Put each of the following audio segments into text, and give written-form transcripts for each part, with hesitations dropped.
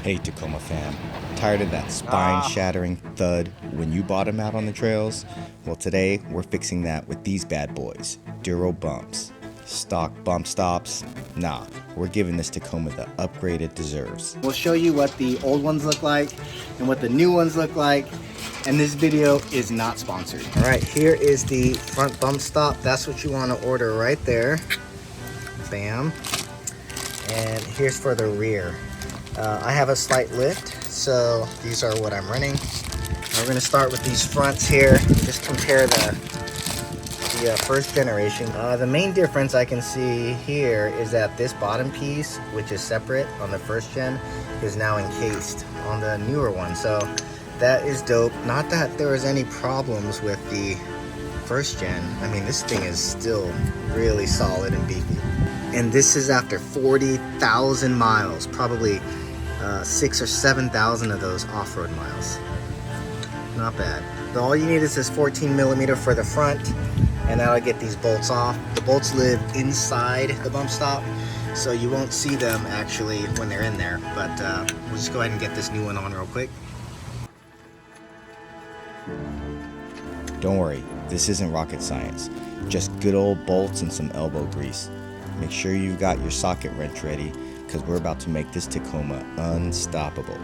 Hey Tacoma fam, tired of that spine-shattering thud when you bottom out on the trails? Well, today we're fixing that with these bad boys, DuroBumps. Stock bump stops? Nah, we're giving this Tacoma the upgrade it deserves. We'll show you what the old ones look like and what the new ones look like, and this video is not sponsored. All right, here is the front bump stop. That's what you want to order right there. Bam. And here's for the rear. I have a slight lift, so these are what I'm running. We're going to start with these fronts here. Just compare the first generation. The main difference I can see here is that this bottom piece, which is separate on the first gen, is now encased on the newer one. So that is dope. Not that there was any problems with the first gen. I mean, this thing is still really solid and beefy. And this is after 40,000 miles, probably 6,000 or 7,000 of those off-road miles. Not bad. So all you need is this 14 millimeter for the front, and that'll get these bolts off. The bolts live inside the bump stop, so you won't see them actually when they're in there, but we'll just go ahead and get this new one on real quick. Don't worry, this isn't rocket science. Just good old bolts and some elbow grease. Make sure you've got your socket wrench ready, because we're about to make this Tacoma unstoppable.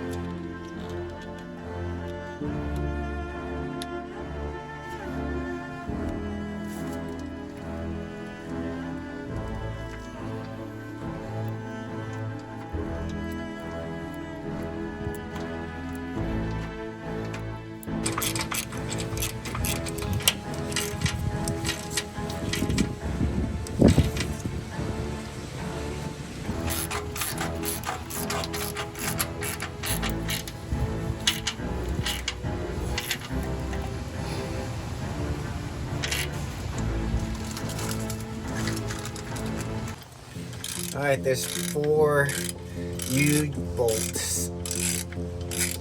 Alright, there's 4 U-bolts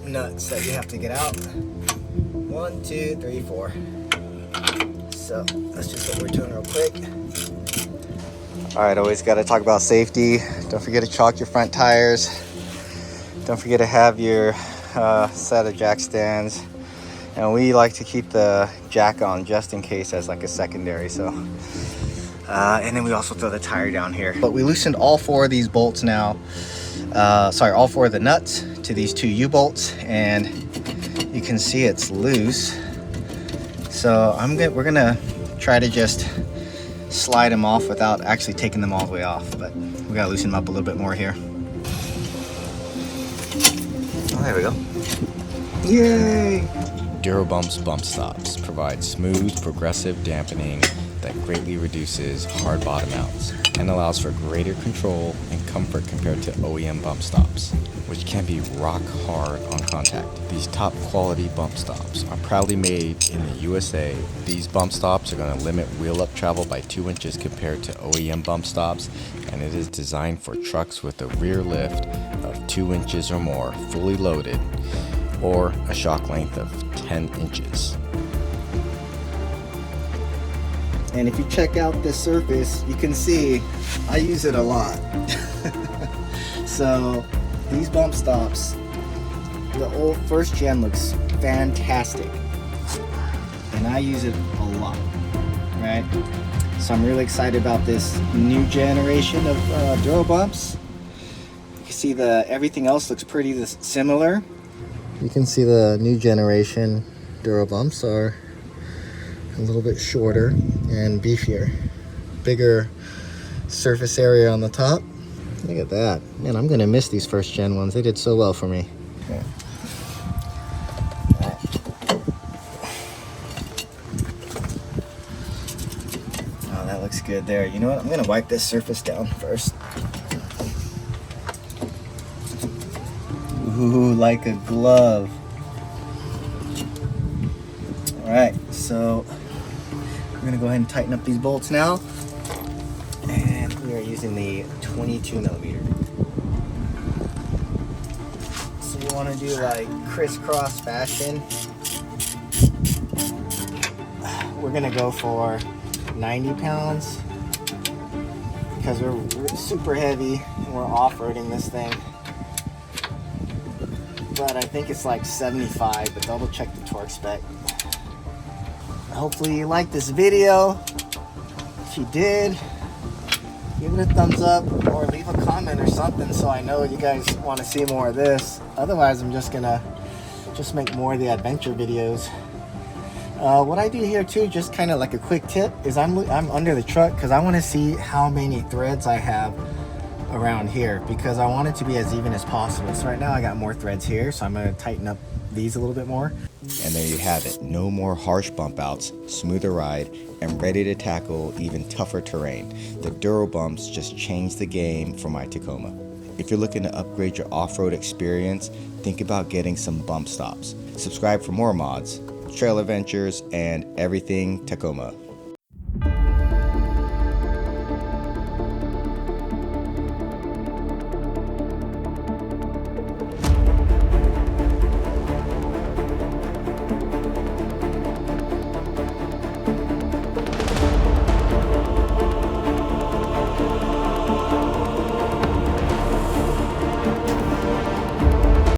nuts that you have to get out. 1, 2, 3, 4. So that's just what we're doing real quick. Alright, always got to talk about safety. Don't forget to chalk your front tires. Don't forget to have your set of jack stands. And we like to keep the jack on just in case as like a secondary. And then we also throw the tire down here. But we loosened all 4 of these bolts now. All 4 of the nuts to these 2 U-bolts, and you can see it's loose. So we're gonna try to just slide them off without actually taking them all the way off. But we gotta loosen them up a little bit more here. Oh, there we go. Yay! DuroBumps bump stops provide smooth, progressive dampening that greatly reduces hard bottom outs and allows for greater control and comfort compared to OEM bump stops, which can be rock hard on contact. These top quality bump stops are proudly made in the USA. These bump stops are going to limit wheel up travel by 2 inches compared to OEM bump stops, and it is designed for trucks with a rear lift of 2 inches or more, fully loaded, or a shock length of 10 inches. And if you check out this surface, you can see I use it a lot. So these bump stops, the old first gen looks fantastic, and I use it a lot, right? So I'm really excited about this new generation of DuroBumps. You can see everything else looks pretty similar. You can see the new generation DuroBumps are a little bit shorter and beefier. Bigger surface area on the top. Look at that. Man, I'm gonna miss these first gen ones. They did so well for me. Okay. Oh, that looks good there. You know what? I'm gonna wipe this surface down first. Ooh, like a glove. All right, so we're gonna go ahead and tighten up these bolts now. And we are using the 22 millimeter. So you wanna do like crisscross fashion. We're gonna go for 90 pounds because we're super heavy and we're off-roading this thing. but I think it's like 75, but double check the torque spec. Hopefully you liked this video. If you did, give it a thumbs up or leave a comment or something so I know you guys want to see more of this. Otherwise, I'm just gonna make more of the adventure videos. What I do here too, just kind of like a quick tip, is I'm under the truck because I want to see how many threads I have around here, because I want it to be as even as possible. So right now I got more threads here, so I'm going to tighten up these a little bit more. And there you have it. No more harsh bump outs, smoother ride, and ready to tackle even tougher terrain. The DuroBumps just changed the game for my Tacoma. If you're looking to upgrade your off-road experience, think about getting some bump stops. Subscribe for more mods, trail adventures, and everything Tacoma.